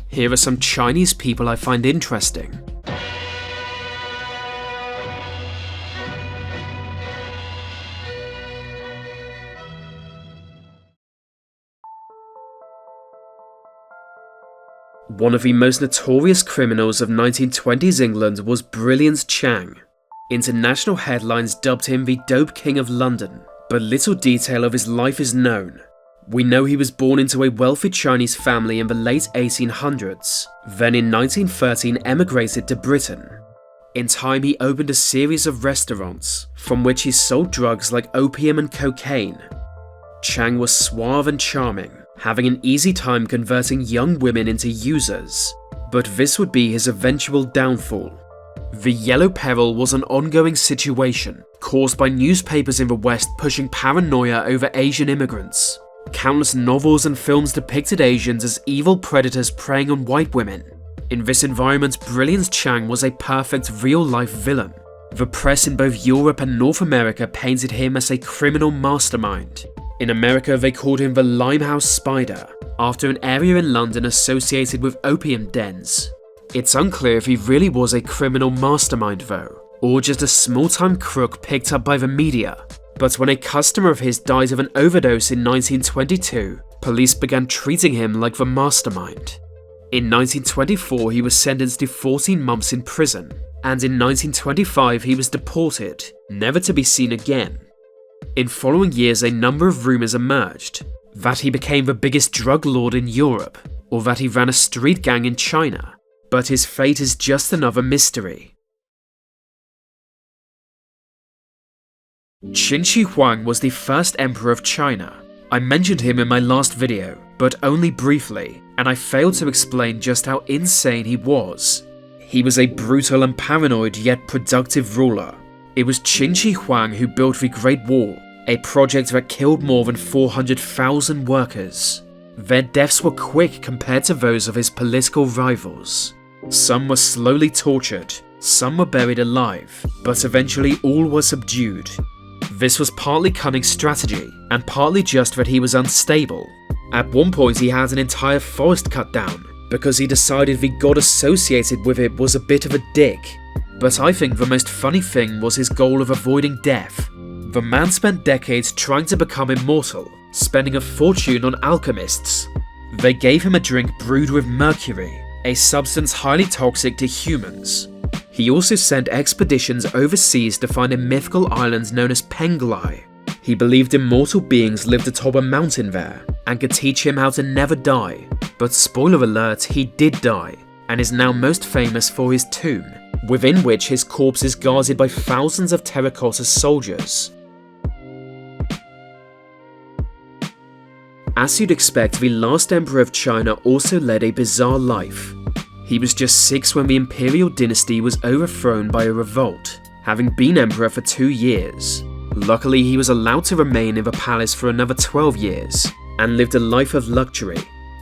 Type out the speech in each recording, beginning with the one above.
here are some Chinese people I find interesting. One of the most notorious criminals of 1920s England was Brilliant Chang. International headlines dubbed him the Dope King of London, but little detail of his life is known. We know he was born into a wealthy Chinese family in the late 1800s, then in 1913 emigrated to Britain. In time he opened a series of restaurants, from which he sold drugs like opium and cocaine. Chang was suave and charming, having an easy time converting young women into users, but this would be his eventual downfall. The Yellow Peril was an ongoing situation, caused by newspapers in the West pushing paranoia over Asian immigrants. Countless novels and films depicted Asians as evil predators preying on white women. In this environment, Brilliant Chang was a perfect real-life villain. The press in both Europe and North America painted him as a criminal mastermind. In America, they called him the Limehouse Spider, after an area in London associated with opium dens. It's unclear if he really was a criminal mastermind though, or just a small-time crook picked up by the media. But when a customer of his died of an overdose in 1922, police began treating him like the mastermind. In 1924, he was sentenced to 14 months in prison, and in 1925 he was deported, never to be seen again. In following years, a number of rumours emerged that he became the biggest drug lord in Europe, or that he ran a street gang in China, but his fate is just another mystery. Qin Shi Huang was the first emperor of China. I mentioned him in my last video, but only briefly, and I failed to explain just how insane he was. He was a brutal and paranoid yet productive ruler. It was Qin Shi Huang who built the Great Wall, a project that killed more than 400,000 workers. Their deaths were quick compared to those of his political rivals. Some were slowly tortured, some were buried alive, but eventually all were subdued. This was partly cunning strategy, and partly just that he was unstable. At one point he had an entire forest cut down, because he decided the god associated with it was a bit of a dick. But I think the most funny thing was his goal of avoiding death. The man spent decades trying to become immortal, spending a fortune on alchemists. They gave him a drink brewed with mercury, a substance highly toxic to humans. He also sent expeditions overseas to find a mythical island known as Penglai. He believed immortal beings lived atop a mountain there, and could teach him how to never die. But spoiler alert, he did die, and is now most famous for his tomb, within which his corpse is guarded by thousands of terracotta soldiers. As you'd expect, the last emperor of China also led a bizarre life. He was just 6 when the imperial dynasty was overthrown by a revolt, having been emperor for 2 years. Luckily, he was allowed to remain in the palace for another 12 years, and lived a life of luxury.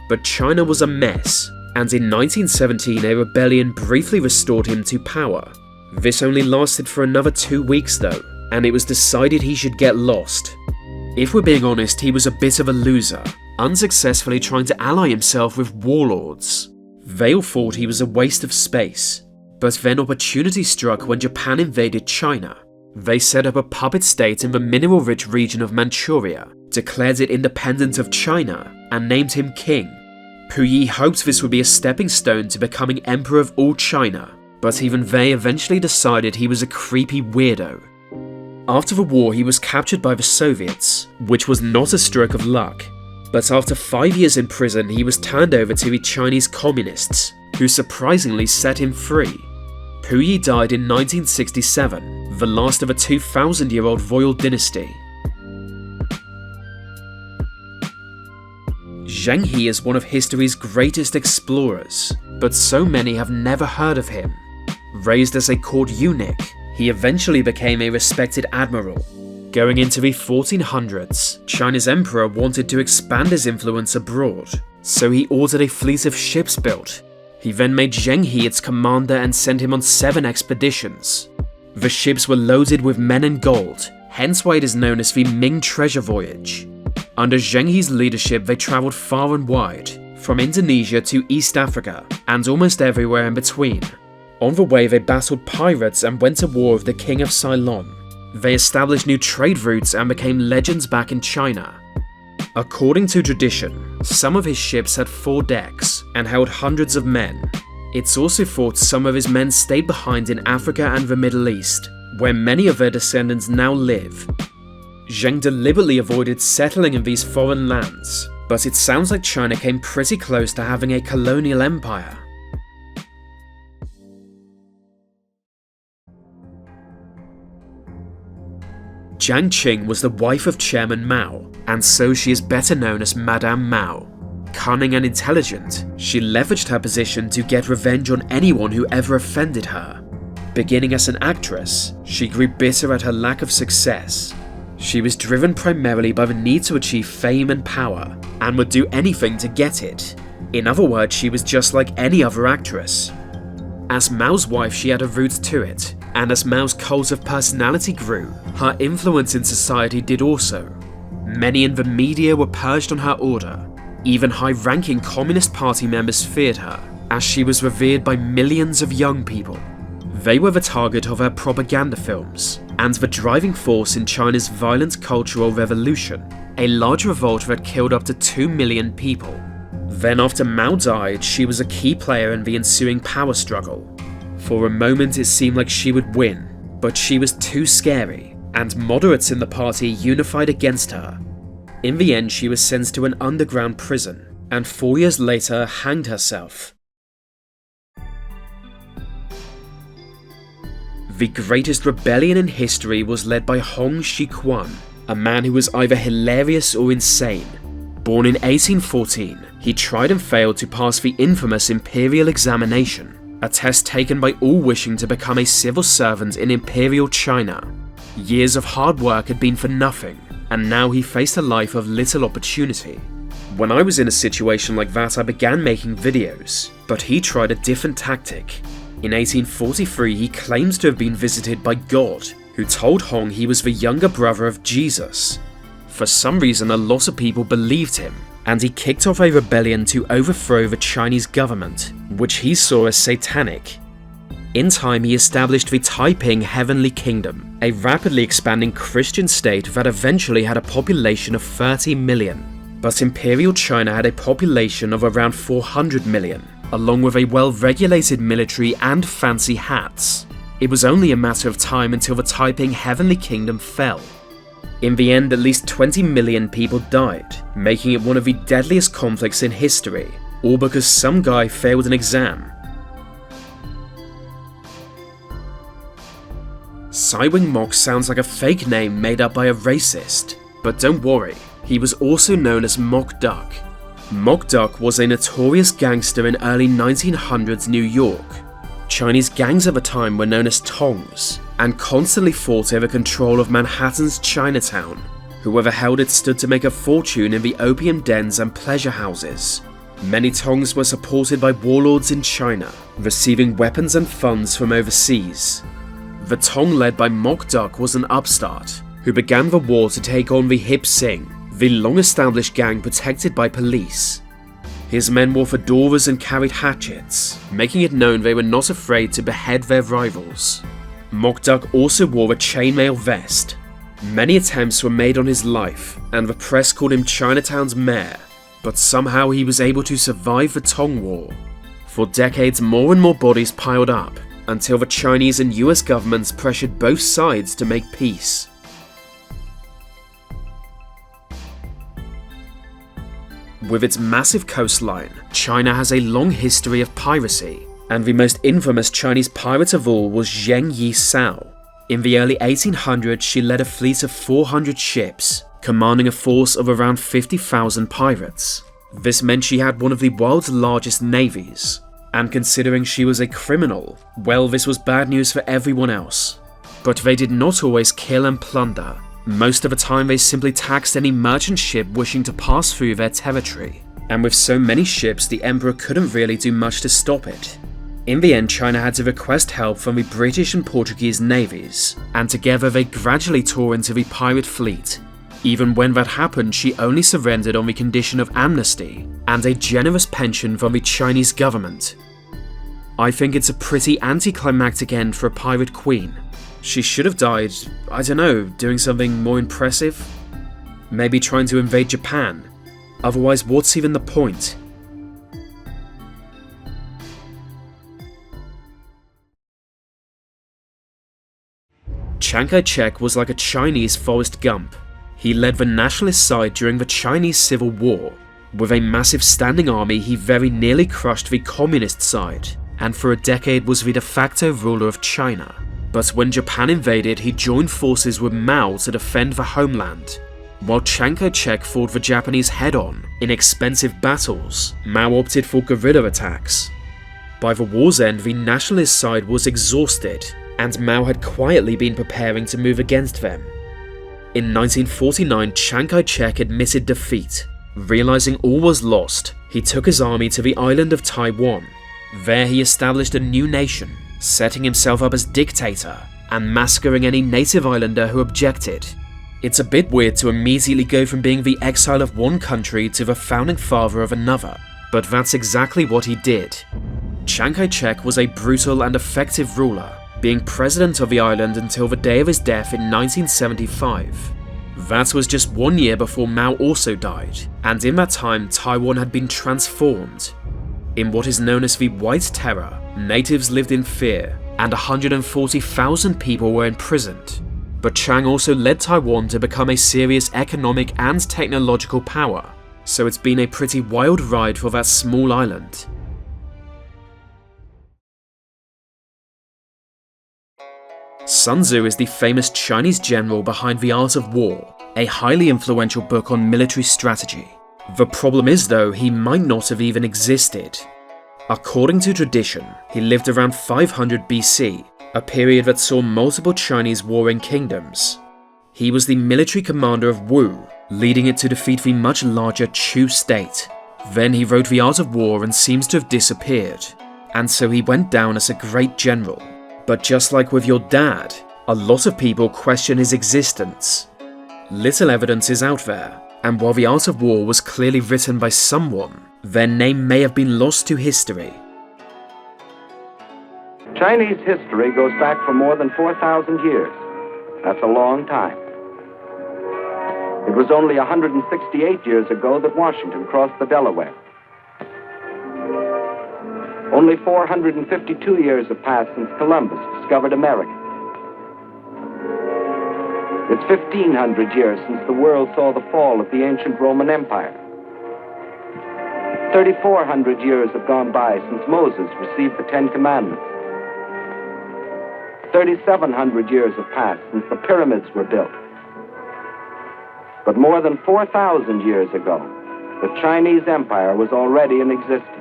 But China was a mess, and in 1917 a rebellion briefly restored him to power. This only lasted for another 2 weeks though, and it was decided he should get lost. If we're being honest, he was a bit of a loser, unsuccessfully trying to ally himself with warlords. They all thought he was a waste of space, but then opportunity struck when Japan invaded China. They set up a puppet state in the mineral-rich region of Manchuria, declared it independent of China, and named him king. Puyi hoped this would be a stepping stone to becoming emperor of all China, but even they eventually decided he was a creepy weirdo. After the war, he was captured by the Soviets, which was not a stroke of luck. But after 5 years in prison, he was turned over to the Chinese communists, who surprisingly set him free. Puyi died in 1967, the last of a 2,000-year-old royal dynasty. Zheng He is one of history's greatest explorers, but so many have never heard of him. Raised as a court eunuch, he eventually became a respected admiral. Going into the 1400s, China's emperor wanted to expand his influence abroad, so he ordered a fleet of ships built. He then made Zheng He its commander and sent him on 7 expeditions. The ships were loaded with men and gold, hence why it is known as the Ming Treasure Voyage. Under Zheng He's leadership, they travelled far and wide, from Indonesia to East Africa, and almost everywhere in between. On the way, they battled pirates and went to war with the King of Ceylon. They established new trade routes and became legends back in China. According to tradition, some of his ships had 4 decks and held hundreds of men. It's also thought some of his men stayed behind in Africa and the Middle East, where many of their descendants now live. Zheng deliberately avoided settling in these foreign lands, but it sounds like China came pretty close to having a colonial empire. Jiang Qing was the wife of Chairman Mao, and so she is better known as Madame Mao. Cunning and intelligent, she leveraged her position to get revenge on anyone who ever offended her. Beginning as an actress, she grew bitter at her lack of success. She was driven primarily by the need to achieve fame and power, and would do anything to get it. In other words, she was just like any other actress. As Mao's wife, she had a route to it, and as Mao's cult of personality grew, her influence in society did also. Many in the media were purged on her order. Even high-ranking Communist Party members feared her, as she was revered by millions of young people. They were the target of her propaganda films, and the driving force in China's violent cultural revolution, a large revolt that killed up to 2 million people. Then after Mao died, she was a key player in the ensuing power struggle. For a moment it seemed like she would win, but she was too scary, and moderates in the party unified against her. In the end, she was sent to an underground prison, and 4 years later hanged herself. The greatest rebellion in history was led by Hong Xiuquan, a man who was either hilarious or insane. Born in 1814, he tried and failed to pass the infamous imperial examination, a test taken by all wishing to become a civil servant in imperial China. Years of hard work had been for nothing, and now he faced a life of little opportunity. When I was in a situation like that, I began making videos, but he tried a different tactic. In 1843, he claims to have been visited by God, who told Hong he was the younger brother of Jesus. For some reason, a lot of people believed him, and he kicked off a rebellion to overthrow the Chinese government, which he saw as satanic. In time, he established the Taiping Heavenly Kingdom, a rapidly expanding Christian state that eventually had a population of 30 million. But Imperial China had a population of around 400 million, along with a well-regulated military and fancy hats. It was only a matter of time until the Taiping Heavenly Kingdom fell. In the end, at least 20 million people died, making it one of the deadliest conflicts in history, all because some guy failed an exam. Sai Wing Mok sounds like a fake name made up by a racist, but don't worry, he was also known as Mok Duck. Mok Duck was a notorious gangster in early 1900s New York. Chinese gangs at the time were known as Tongs, and constantly fought over control of Manhattan's Chinatown. Whoever held it stood to make a fortune in the opium dens and pleasure houses. Many Tongs were supported by warlords in China, receiving weapons and funds from overseas. The Tong led by Mok Duck was an upstart, who began the war to take on the Hip Sing, the long-established gang protected by police. His men wore fedoras and carried hatchets, making it known they were not afraid to behead their rivals. Mok Duck also wore a chainmail vest. Many attempts were made on his life, and the press called him Chinatown's mayor, but somehow he was able to survive the Tong War. For decades, more and more bodies piled up, until the Chinese and US governments pressured both sides to make peace. With its massive coastline, China has a long history of piracy, and the most infamous Chinese pirate of all was Yi Sao. In the early 1800s, she led a fleet of 400 ships, commanding a force of around 50,000 pirates. This meant she had one of the world's largest navies, and considering she was a criminal, well, this was bad news for everyone else. But they did not always kill and plunder. Most of the time they simply taxed any merchant ship wishing to pass through their territory, and with so many ships the emperor couldn't really do much to stop it. In the end, China had to request help from the British and Portuguese navies, and together they gradually tore into the pirate fleet. Even when that happened, she only surrendered on the condition of amnesty and a generous pension from the Chinese government. I think it's a pretty anticlimactic end for a pirate queen. She should have died, I don't know, doing something more impressive? Maybe trying to invade Japan. Otherwise, what's even the point? Chiang Kai-shek was like a Chinese Forrest Gump. He led the nationalist side during the Chinese Civil War. With a massive standing army, he very nearly crushed the communist side, and for a decade was the de facto ruler of China. But when Japan invaded, he joined forces with Mao to defend the homeland. While Chiang Kai-shek fought the Japanese head-on in expensive battles, Mao opted for guerrilla attacks. By the war's end, the nationalist side was exhausted, and Mao had quietly been preparing to move against them. In 1949, Chiang Kai-shek admitted defeat. Realizing all was lost, he took his army to the island of Taiwan. There he established a new nation, setting himself up as dictator and massacring any native islander who objected. It's a bit weird to immediately go from being the exile of one country to the founding father of another, but that's exactly what he did. Chiang Kai-shek was a brutal and effective ruler, being president of the island until the day of his death in 1975. That was just 1 year before Mao also died, and in that time Taiwan had been transformed. In what is known as the White Terror, natives lived in fear, and 140,000 people were imprisoned. But Chang also led Taiwan to become a serious economic and technological power, so it's been a pretty wild ride for that small island. Sun Tzu is the famous Chinese general behind The Art of War, a highly influential book on military strategy. The problem is though, he might not have even existed. According to tradition, he lived around 500 BC, a period that saw multiple Chinese warring kingdoms. He was the military commander of Wu, leading it to defeat the much larger Chu state. Then he wrote The Art of War and seems to have disappeared, and so he went down as a great general. But just like with your dad, a lot of people question his existence. Little evidence is out there, and while The Art of War was clearly written by someone, their name may have been lost to history. Chinese history goes back for more than 4,000 years. That's a long time. It was only 168 years ago that Washington crossed the Delaware. Only 452 years have passed since Columbus discovered America. It's 1,500 years since the world saw the fall of the ancient Roman Empire. 3,400 years have gone by since Moses received the Ten Commandments. 3,700 years have passed since the pyramids were built. But more than 4,000 years ago, the Chinese Empire was already in existence.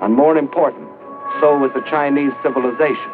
And more important, so was the Chinese civilization.